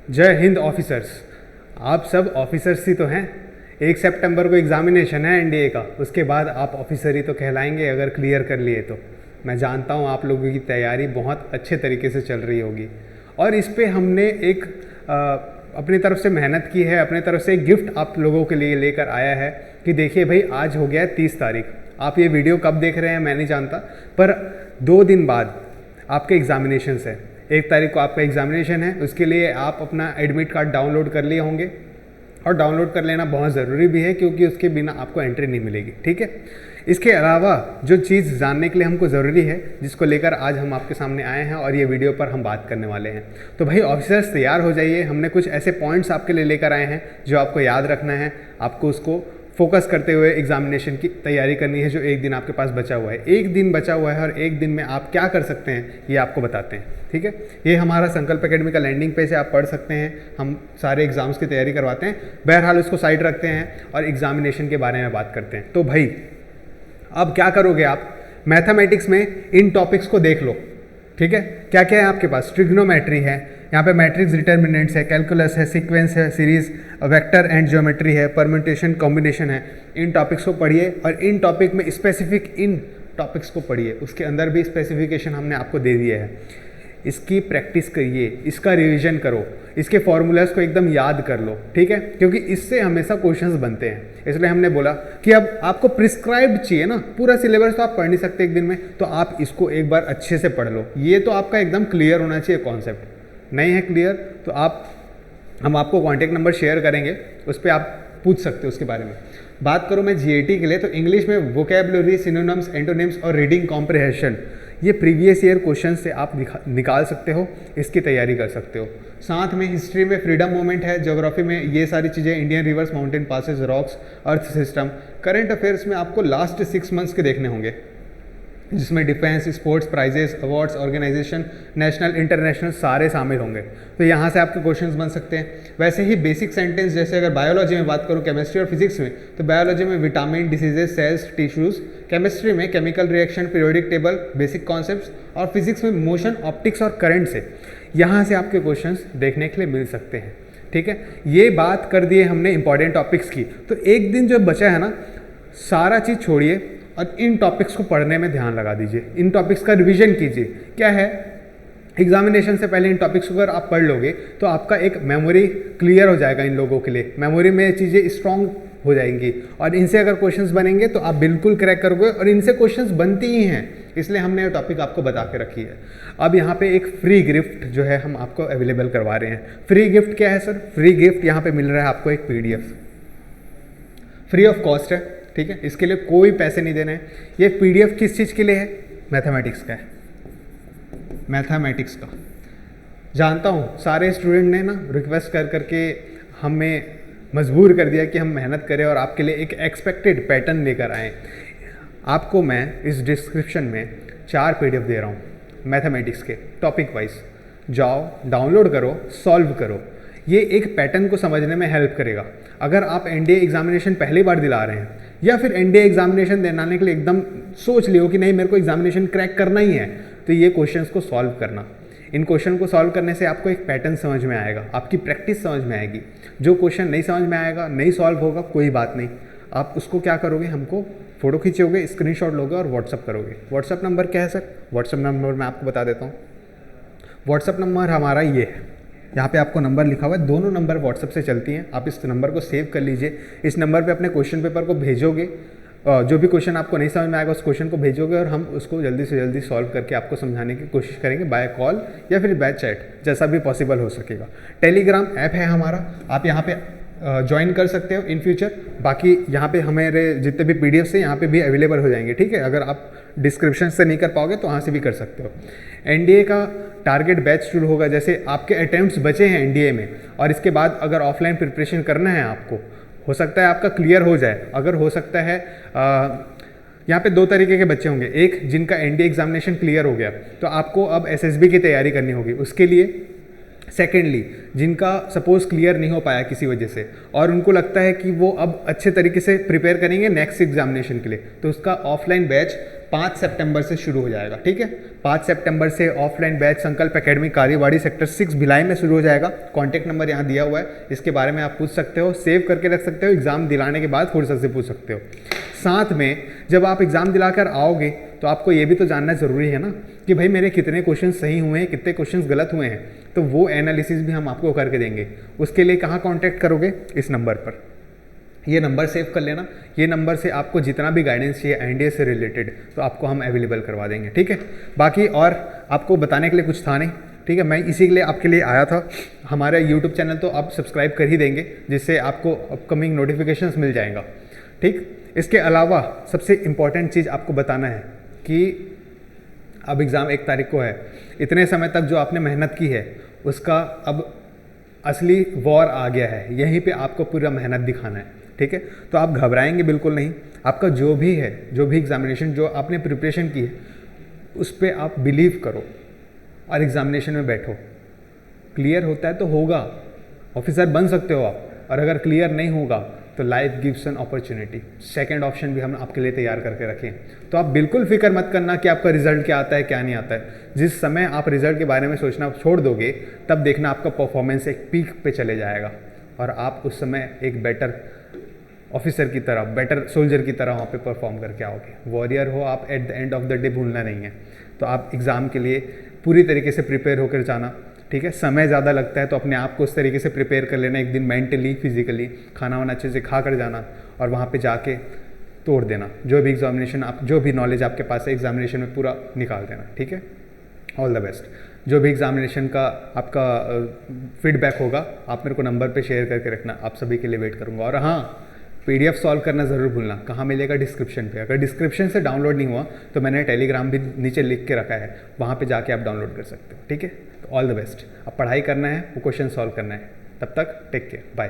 जय हिंद ऑफिसर्स। आप सब ऑफिसर्स ही तो हैं। 1 सितंबर को एग्ज़ामिनेशन है एनडीए का, उसके बाद आप ऑफिसर ही तो कहलाएंगे अगर क्लियर कर लिए तो। मैं जानता हूँ आप लोगों की तैयारी बहुत अच्छे तरीके से चल रही होगी और इस पे हमने एक अपनी तरफ से मेहनत की है, अपनी तरफ से एक गिफ्ट आप लोगों के लिए लेकर आया है कि देखिए भाई, आज हो गया है 30 तारीख। आप ये वीडियो कब देख रहे हैं मैं नहीं जानता, पर 2 दिन बाद आपके एग्ज़ामिनेशंस है। 1 तारीख को आपका एग्ज़ामिनेशन है, उसके लिए आप अपना एडमिट कार्ड डाउनलोड कर लिए होंगे और डाउनलोड कर लेना बहुत ज़रूरी भी है क्योंकि उसके बिना आपको एंट्री नहीं मिलेगी, ठीक है। इसके अलावा जो चीज़ जानने के लिए हमको ज़रूरी है, जिसको लेकर आज हम आपके सामने आए हैं और ये वीडियो पर हम बात करने वाले हैं, तो भाई ऑफिसर्स तैयार हो जाइए। हमने कुछ ऐसे पॉइंट्स आपके लिए लेकर आए हैं जो आपको याद रखना है, आपको उसको फोकस करते हुए एग्जामिनेशन की तैयारी करनी है। जो 1 दिन आपके पास बचा हुआ है, 1 दिन बचा हुआ है और 1 दिन में आप क्या कर सकते हैं ये आपको बताते हैं, ठीक है। ये हमारा संकल्प एकेडमी का लैंडिंग पेज है, आप पढ़ सकते हैं। हम सारे एग्जाम्स की तैयारी करवाते हैं। बहरहाल उसको साइड रखते हैं और एग्जामिनेशन के बारे में बात करते हैं। तो भाई अब क्या करोगे आप, मैथमेटिक्स में इन टॉपिक्स को देख लो, ठीक है। क्या क्या है आपके पास, ट्रिग्नोमेट्री है, यहाँ पे मैट्रिक्स डिटर्मिनेंट्स है, कैलकुलस है, सीक्वेंस है, सीरीज, वेक्टर एंड ज्योमेट्री है, परम्यूटेशन कॉम्बिनेशन है। इन टॉपिक्स को पढ़िए और इन टॉपिक में स्पेसिफिक इन टॉपिक्स को पढ़िए। उसके अंदर भी स्पेसिफिकेशन हमने आपको दे दिया है। इसकी प्रैक्टिस करिए, इसका रिवीजन करो, इसके फॉर्मूलाज को एकदम याद कर लो, ठीक है, क्योंकि इससे हमेशा क्वेश्चंस बनते हैं। इसलिए हमने बोला कि अब आपको प्रिस्क्राइब्ड चाहिए ना, पूरा सिलेबस तो आप पढ़ नहीं सकते 1 दिन में, तो आप इसको एक बार अच्छे से पढ़ लो। ये तो आपका एकदम क्लियर होना चाहिए कॉन्सेप्ट। नहीं है क्लियर तो हम आपको कॉन्टैक्ट नंबर शेयर करेंगे, उस पर आप पूछ सकते हो उसके बारे में। बात करूँ मैं जीएटी के लिए, तो इंग्लिश में वोकैबुलरी, सिनोनिम्स, एंटोनिम्स और रीडिंग कॉम्प्रिहेंशन, ये प्रीवियस ईयर क्वेश्चन से आप निकाल सकते हो, इसकी तैयारी कर सकते हो। साथ में हिस्ट्री में फ्रीडम मूवमेंट है, ज्योग्राफी में ये सारी चीज़ें, Indian rivers, mountain passes, rocks, earth system. Current affairs में आपको लास्ट 6 मंथ्स के देखने होंगे, जिसमें defence, sports, prizes, awards, organisation, national, international सारे शामिल होंगे। तो यहाँ से आपके क्वेश्चंस बन सकते हैं। वैसे ही बेसिक सेंटेंस, जैसे अगर बायोलॉजी में बात करूँ, केमिस्ट्री और फिजिक्स में, तो बायोलॉजी में vitamin, diseases, cells, tissues, chemistry में chemical reaction, periodic table, basic concepts, और फिजिक्स में मोशन, ऑप्टिक्स और करंट से यहाँ से आपके क्वेश्चंस देखने के लिए मिल सकते हैं, ठीक है। ये बात कर दिए हमने इंपॉर्टेंट टॉपिक्स की। तो 1 दिन जो बचा है ना, सारा चीज़ छोड़िए और इन टॉपिक्स को पढ़ने में ध्यान लगा दीजिए, इन टॉपिक्स का रिवीजन कीजिए। क्या है, एग्जामिनेशन से पहले इन टॉपिक्स को अगर आप पढ़ लोगे तो आपका एक मेमोरी क्लियर हो जाएगा। इन लोगों के लिए मेमोरी में चीज़ें स्ट्रांग हो जाएंगी और इनसे अगर क्वेश्चंस बनेंगे तो आप बिल्कुल क्रैक करोगे, और इनसे क्वेश्चंस बनती ही हैं, इसलिए हमने ये टॉपिक आपको बता के रखी है। अब यहाँ पे एक फ्री गिफ्ट जो है हम आपको अवेलेबल करवा रहे हैं। फ्री गिफ्ट क्या है सर? फ्री गिफ्ट यहाँ पे मिल रहा है आपको एक PDF, फ्री ऑफ कॉस्ट है, ठीक है। इसके लिए कोई पैसे नहीं देने हैं। ये PDF किस चीज़ के लिए है? मैथमेटिक्स का है, मैथमेटिक्स का। जानता हूँ सारे स्टूडेंट ने ना रिक्वेस्ट कर करके हमें मजबूर कर दिया कि हम मेहनत करें और आपके लिए एक एक्सपेक्टेड पैटर्न लेकर आएँ। आपको मैं इस डिस्क्रिप्शन में 4 PDF दे रहा हूँ मैथमेटिक्स के, टॉपिक वाइज। जाओ, डाउनलोड करो, सॉल्व करो। ये एक पैटर्न को समझने में हेल्प करेगा। अगर आप एनडीए एग्जामिनेशन पहली बार दिला रहे हैं या फिर एनडीए एग्जामिनेशन दिलाने के लिए एकदम सोच लियो कि नहीं मेरे को एग्जामिनेशन क्रैक करना ही है, तो ये क्वेश्चंस को सॉल्व करना। इन क्वेश्चन को सॉल्व करने से आपको एक पैटर्न समझ में आएगा, आपकी प्रैक्टिस समझ में आएगी। जो क्वेश्चन नहीं समझ में आएगा, नहीं सॉल्व होगा, कोई बात नहीं, आप उसको क्या करोगे, हमको फ़ोटो खींचोगे, स्क्रीनशॉट लोगे और व्हाट्सअप करोगे। व्हाट्सअप नंबर क्या है सर? व्हाट्सअप नंबर मैं आपको बता देता हूँ। व्हाट्सअप नंबर हमारा ये है, यहाँ पे आपको नंबर लिखा हुआ है, दोनों नंबर व्हाट्सअप से चलती हैं। आप इस नंबर को सेव कर लीजिए। इस नंबर पे अपने क्वेश्चन पेपर को भेजोगे, जो भी क्वेश्चन आपको नहीं समझ में आएगा उस क्वेश्चन को भेजोगे और हम उसको जल्दी से जल्दी सॉल्व करके आपको समझाने की कोशिश करेंगे, बाय कॉल या फिर बाय चैट, जैसा भी पॉसिबल हो सकेगा। टेलीग्राम ऐप है हमारा, आप यहाँ पे ज्वाइन कर सकते हो इन फ्यूचर। बाकी यहाँ पे हमारे जितने भी PDF से यहाँ पे भी अवेलेबल हो जाएंगे, ठीक है। अगर आप डिस्क्रिप्शन से नहीं कर पाओगे तो वहाँ से भी कर सकते हो। एनडीए का टारगेट बैच शुरू होगा, जैसे आपके अटेम्प्ट्स बचे हैं एनडीए में और इसके बाद अगर ऑफलाइन प्रिपरेशन करना है आपको, हो सकता है आपका क्लियर हो जाए। अगर हो सकता है यहाँ पे 2 तरीके के बच्चे होंगे। एक, जिनका एनडीए एग्जामिनेशन क्लियर हो गया तो आपको अब एसएसबी की तैयारी करनी होगी उसके लिए। सेकेंडली, जिनका सपोज क्लियर नहीं हो पाया किसी वजह से और उनको लगता है कि वो अब अच्छे तरीके से प्रिपेयर करेंगे नेक्स्ट एग्जामिनेशन के लिए, तो उसका ऑफलाइन बैच 5 सितंबर से शुरू हो जाएगा, ठीक है। 5 सितंबर से ऑफलाइन बैच संकल्प एकेडमी कार्यवाड़ी सेक्टर 6 भिलाई में शुरू हो जाएगा। कॉन्टैक्ट नंबर यहाँ दिया हुआ है, इसके बारे में आप पूछ सकते हो, सेव करके रख सकते हो, एग्ज़ाम दिलाने के बाद फुर्सत से पूछ सकते हो। साथ में जब आप एग्ज़ाम दिलाकर आओगे तो आपको ये भी तो जानना ज़रूरी है ना कि भाई मेरे कितने क्वेश्चन सही हुए हैं, कितने क्वेश्चन गलत हुए हैं, तो वो एनालिसिस भी हम आपको करके देंगे। उसके लिए कहाँ कॉन्टैक्ट करोगे? इस नंबर पर, ये नंबर सेव कर लेना। ये नंबर से आपको जितना भी गाइडेंस चाहिए एनडीए से रिलेटेड तो आपको हम अवेलेबल करवा देंगे, ठीक है। बाकी और आपको बताने के लिए कुछ था नहीं, ठीक है। मैं इसी के लिए आपके लिए आया था। हमारा यूट्यूब चैनल तो आप सब्सक्राइब कर ही देंगे, जिससे आपको अपकमिंग नोटिफिकेशंस मिल जाएगा, ठीक। इसके अलावा सबसे इम्पॉर्टेंट चीज़ आपको बताना है कि अब एग्ज़ाम 1 तारीख को है। इतने समय तक जो आपने मेहनत की है उसका अब असली वॉर आ गया है, यहीं पे आपको पूरा मेहनत दिखाना है, ठीक है। तो आप घबराएंगे बिल्कुल नहीं। आपका जो भी है, जो भी एग्जामिनेशन जो आपने प्रिपरेशन की है उस पर आप बिलीव करो और एग्जामिनेशन में बैठो। क्लियर होता है तो होगा, ऑफिसर बन सकते हो आप। और अगर क्लियर नहीं होगा तो life gives an opportunity, second option भी हम आपके लिए तैयार करके रखें। तो आप बिल्कुल फिक्र मत करना कि आपका रिजल्ट क्या आता है क्या नहीं आता है। जिस समय आप रिजल्ट के बारे में सोचना छोड़ दोगे तब देखना आपका परफॉर्मेंस एक पीक पे चले जाएगा और आप उस समय एक बेटर ऑफिसर की तरह, बेटर सोल्जर की तरह वहाँ पे परफॉर्म करके आओगे। वॉरियर हो आप, at the end of the day भूलना नहीं है। तो आप एग्ज़ाम के लिए पूरी तरीके से प्रिपेयर होकर जाना, ठीक है। समय ज़्यादा लगता है तो अपने आप को उस तरीके से प्रिपेयर कर लेना, एक दिन मेंटली फिजिकली खाना वाना अच्छे से खा कर जाना और वहाँ पे जाके तोड़ देना। जो भी एग्जामिनेशन आप, जो भी नॉलेज आपके पास है एग्जामिनेशन में पूरा निकाल देना, ठीक है। All the best. जो भी एग्जामिनेशन का आपका फीडबैक होगा आप मेरे को नंबर पे शेयर करके रखना, आप सभी के लिए वेट करूँगा। और हाँ, PDF सॉल्व करना ज़रूर भूलना। कहाँ मिलेगा? डिस्क्रिप्शन पे। अगर डिस्क्रिप्शन से डाउनलोड नहीं हुआ तो मैंने टेलीग्राम भी नीचे लिख के रखा है, वहाँ पे जाके आप डाउनलोड कर सकते हो, ठीक है। तो ऑल द बेस्ट। अब पढ़ाई करना है, वो क्वेश्चन सॉल्व करना है। तब तक टेक केयर, बाय।